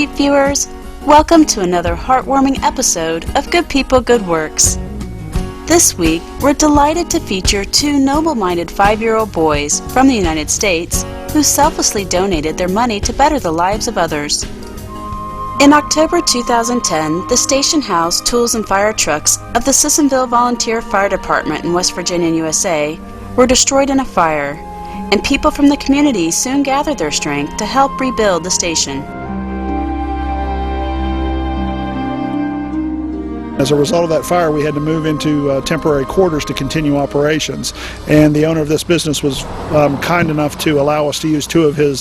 Street viewers, welcome to another heartwarming episode of Good People, Good Works. This week, we're delighted to feature two noble-minded 5-year-old boys from the United States who selflessly donated their money to better the lives of others. In October 2010, the station house, tools, and fire trucks of the Sissonville Volunteer Fire Department in West Virginia, USA, were destroyed in a fire, and people from the community soon gathered their strength to help rebuild the station. As a result of that fire, we had to move into temporary quarters to continue operations, and the owner of this business was kind enough to allow us to use two of his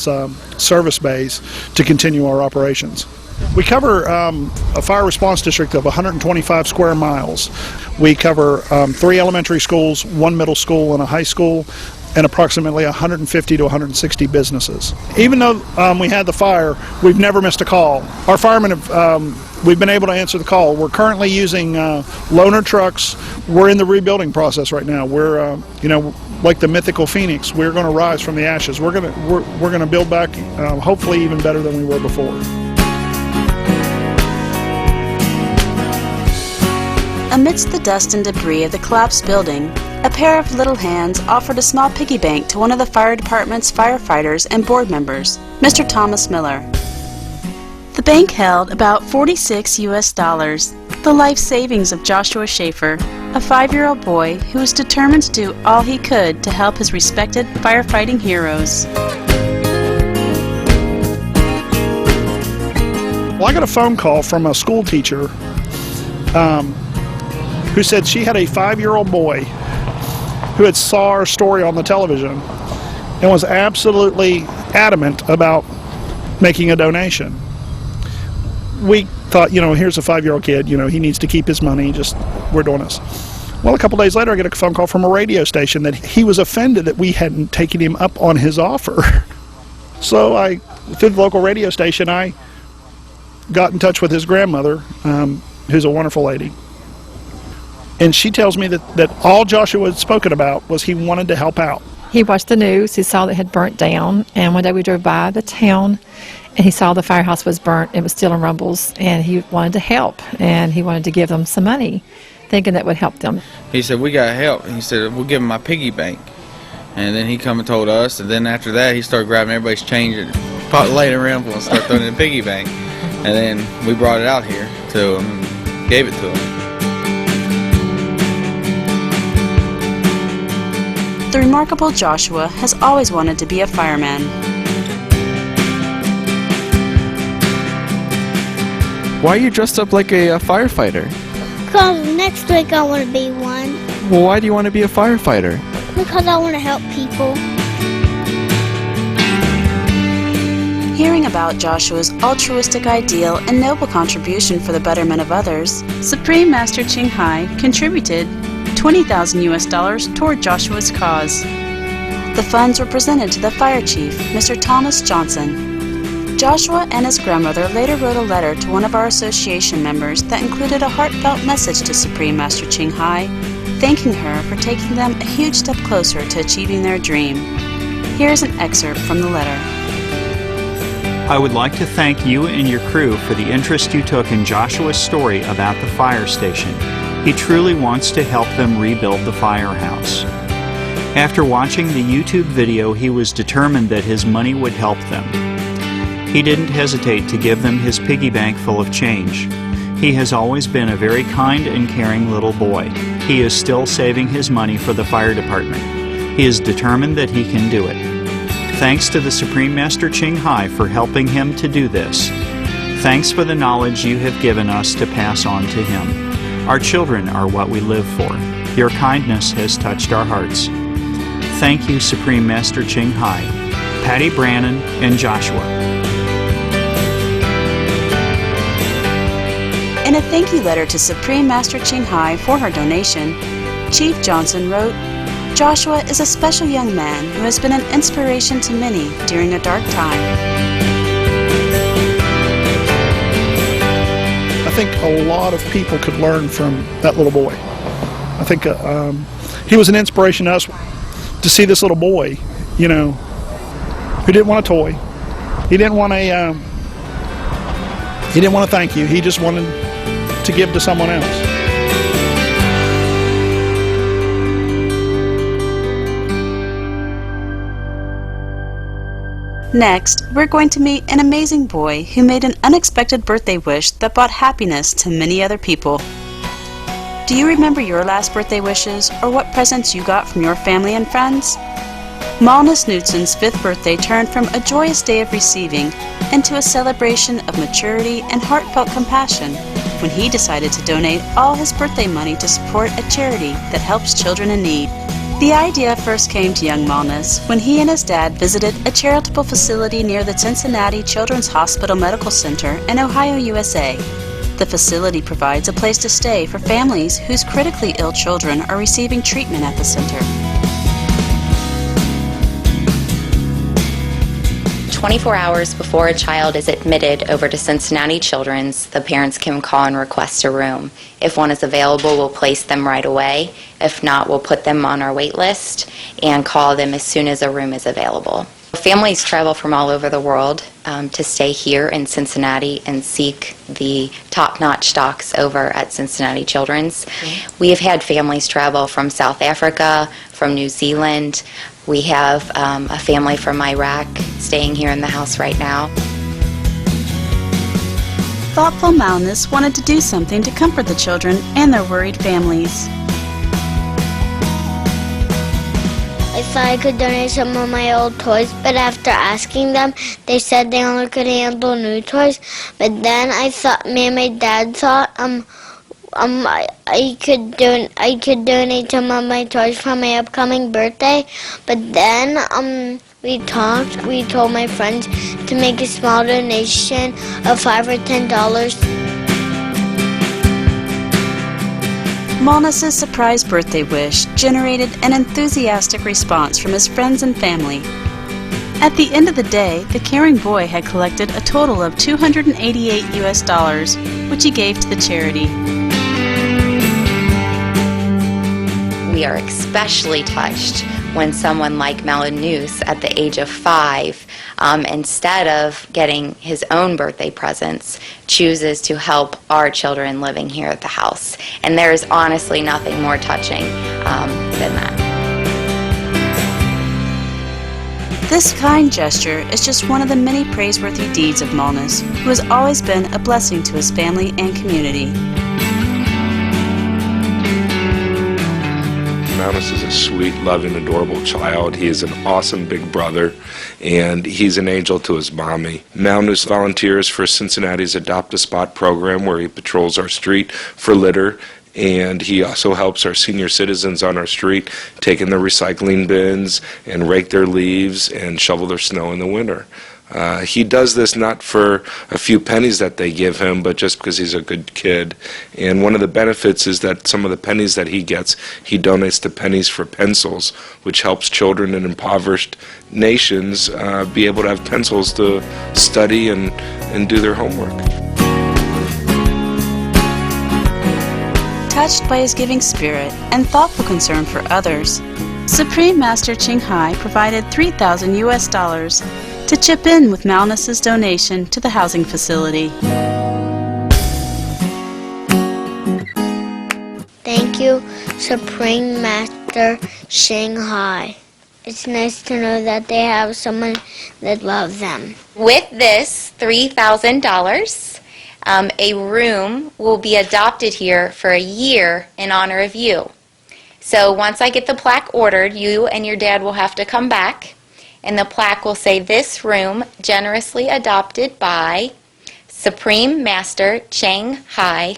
service bays to continue our operations. We cover a fire response district of 125 square miles. We cover 3 elementary schools, 1 middle school, and a high school, and approximately 150 to 160 businesses. Even though we had the fire, we've never missed a call. Our firemen have, we've been able to answer the call. We're currently using loaner trucks. We're in the rebuilding process right now. We're, like the mythical phoenix, we're going to rise from the ashes. We're going to build back, hopefully even better than we were before. Amidst the dust and debris of the collapsed building, a pair of little hands offered a small piggy bank to one of the fire department's firefighters and board members, Mr. Thomas Miller. The bank held about $46 US, the life savings of Joshua Schaefer, a 5-year-old boy who was determined to do all he could to help his respected firefighting heroes. Well, I got a phone call from a school teacher who said she had a 5-year-old boy who had saw our story on the television and was absolutely adamant about making a donation. We thought, here's a 5-year-old kid, he needs to keep his money, we're doing this. Well, a couple days later, I get a phone call from a radio station that he was offended that we hadn't taken him up on his offer. So through the local radio station, I got in touch with his grandmother, who's a wonderful lady. And she tells me that all Joshua had spoken about was he wanted to help out. He watched the news, he saw that it had burnt down, and one day we drove by the town, and he saw the firehouse was burnt, it was still in rumbles, and he wanted to help, and he wanted to give them some money, thinking that would help them. He said, we got help. He said, we'll give him my piggy bank. And then he come and told us, and then after that he started grabbing everybody's change and laying it around and started throwing it in the piggy bank. And then we brought it out here to him and gave it to him. The remarkable Joshua has always wanted to be a fireman. Why are you dressed up like a firefighter? Because next week I want to be one. Well, why do you want to be a firefighter? Because I want to help people. Hearing about Joshua's altruistic ideal and noble contribution for the betterment of others, Supreme Master Ching Hai contributed $20,000 US toward Joshua's cause. The funds were presented to the fire chief, Mr. Thomas Johnson. Joshua and his grandmother later wrote a letter to one of our association members that included a heartfelt message to Supreme Master Ching Hai, thanking her for taking them a huge step closer to achieving their dream. Here's an excerpt from the letter. I would like to thank you and your crew for the interest you took in Joshua's story about the fire station. He truly wants to help them rebuild the firehouse. After watching the YouTube video, he was determined that his money would help them. He didn't hesitate to give them his piggy bank full of change. He has always been a very kind and caring little boy. He is still saving his money for the fire department. He is determined that he can do it. Thanks to the Supreme Master Ching Hai for helping him to do this. Thanks for the knowledge you have given us to pass on to him. Our children are what we live for. Your kindness has touched our hearts. Thank you, Supreme Master Ching Hai, Patty Brannon, and Joshua. In a thank you letter to Supreme Master Ching Hai for her donation, Chief Johnson wrote, Joshua is a special young man who has been an inspiration to many during a dark time. I think a lot of people could learn from that little boy. I think he was an inspiration to us to see this little boy, who didn't want a toy. He didn't want He didn't want to thank you. He just wanted to give to someone else. Next, we're going to meet an amazing boy who made an unexpected birthday wish that brought happiness to many other people. Do you remember your last birthday wishes or what presents you got from your family and friends? Malnus Knudsen's 5th birthday turned from a joyous day of receiving into a celebration of maturity and heartfelt compassion when he decided to donate all his birthday money to support a charity that helps children in need. The idea first came to young Malnus when he and his dad visited a charitable facility near the Cincinnati Children's Hospital Medical Center in Ohio, USA. The facility provides a place to stay for families whose critically ill children are receiving treatment at the center. 24 hours before a child is admitted over to Cincinnati Children's, the parents can call and request a room. If one is available, we'll place them right away. If not, we'll put them on our wait list and call them as soon as a room is available. Families travel from all over the world to stay here in Cincinnati and seek the top-notch stocks over at Cincinnati Children's. We have had families travel from South Africa, from New Zealand. We have a family from Iraq staying here in the house right now. Thoughtful Malnus wanted to do something to comfort the children and their worried families. I thought I could donate some of my old toys, but after asking them, they said they only could handle new toys. But then me and my dad thought I could donate some of my toys for my upcoming birthday. But then we told my friends to make a small donation of $5 or $10. Malnus's surprise birthday wish generated an enthusiastic response from his friends and family. At the end of the day, the caring boy had collected a total of $288 US, which he gave to the charity. We are especially touched when someone like Malnus at the age of 5, instead of getting his own birthday presents, chooses to help our children living here at the house. And there is honestly nothing more touching than that. This kind gesture is just one of the many praiseworthy deeds of Malnus, who has always been a blessing to his family and community. Malnus is a sweet, loving, adorable child. He is an awesome big brother, and he's an angel to his mommy. Malnus volunteers for Cincinnati's Adopt a Spot program, where he patrols our street for litter, and he also helps our senior citizens on our street take in the recycling bins and rake their leaves and shovel their snow in the winter. He does this not for a few pennies that they give him, but just because he's a good kid. And one of the benefits is that some of the pennies that he gets, he donates to Pennies for Pencils, which helps children in impoverished nations be able to have pencils to study and do their homework. Touched by his giving spirit and thoughtful concern for others, Supreme Master Ching Hai provided $3,000 US to chip in with Malnus's donation to the housing facility. Thank you, Supreme Master Ching Hai. It's nice to know that they have someone that loves them. With this $3,000, a room will be adopted here for a year in honor of you. So once I get the plaque ordered, you and your dad will have to come back, and the plaque will say, "This room generously adopted by Supreme Master Ching Hai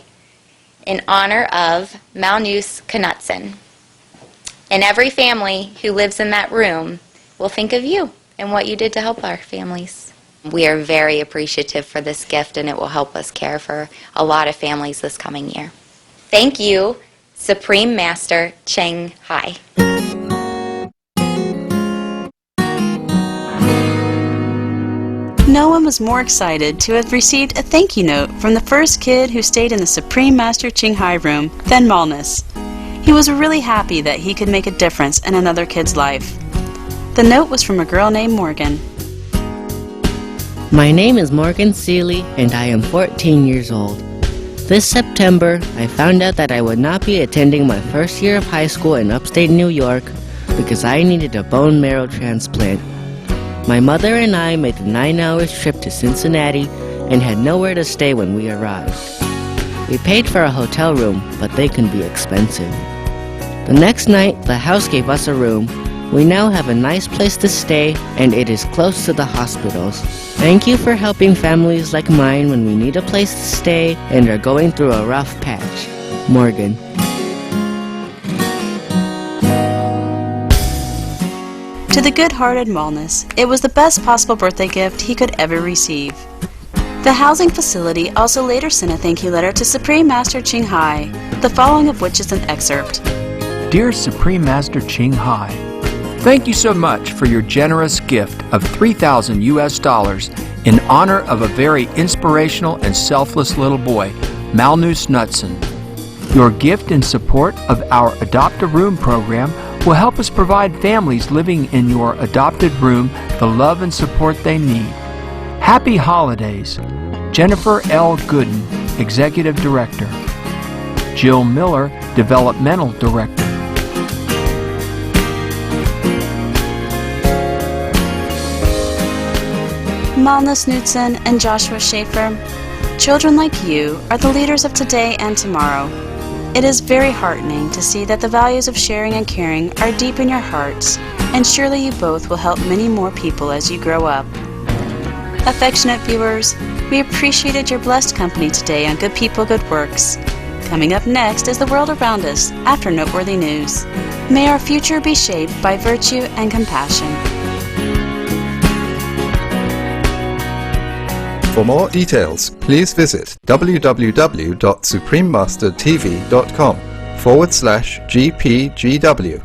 in honor of Malnus Knudsen." And every family who lives in that room will think of you and what you did to help our families. We are very appreciative for this gift, and it will help us care for a lot of families this coming year. Thank you, Supreme Master Ching Hai. No one was more excited to have received a thank you note from the first kid who stayed in the Supreme Master Ching Hai room than Malnus. He was really happy that he could make a difference in another kid's life. The note was from a girl named Morgan. My name is Morgan Seeley, and I am 14 years old. This September, I found out that I would not be attending my first year of high school in upstate New York because I needed a bone marrow transplant. My mother and I made the 9-hour trip to Cincinnati and had nowhere to stay when we arrived. We paid for a hotel room, but they can be expensive. The next night, the house gave us a room. We now have a nice place to stay, and it is close to the hospitals. Thank you for helping families like mine when we need a place to stay and are going through a rough patch. Morgan. To the good-hearted Malnus, it was the best possible birthday gift he could ever receive. The housing facility also later sent a thank you letter to Supreme Master Ching Hai, the following of which is an excerpt. Dear Supreme Master Ching Hai, thank you so much for your generous gift of $3,000 in honor of a very inspirational and selfless little boy, Malnus Knudsen. Your gift in support of our Adopt a Room program will help us provide families living in your adopted room the love and support they need. Happy holidays. Jennifer L. Gooden, Executive Director. Jill Miller, Developmental Director. Malnus Knudsen and Joshua Schaefer, children like you are the leaders of today and tomorrow. It is very heartening to see that the values of sharing and caring are deep in your hearts, and surely you both will help many more people as you grow up. Affectionate viewers, we appreciated your blessed company today on Good People, Good Works. Coming up next is the world around us after noteworthy news. May our future be shaped by virtue and compassion. For more details, please visit www.suprememastertv.com/GPGW.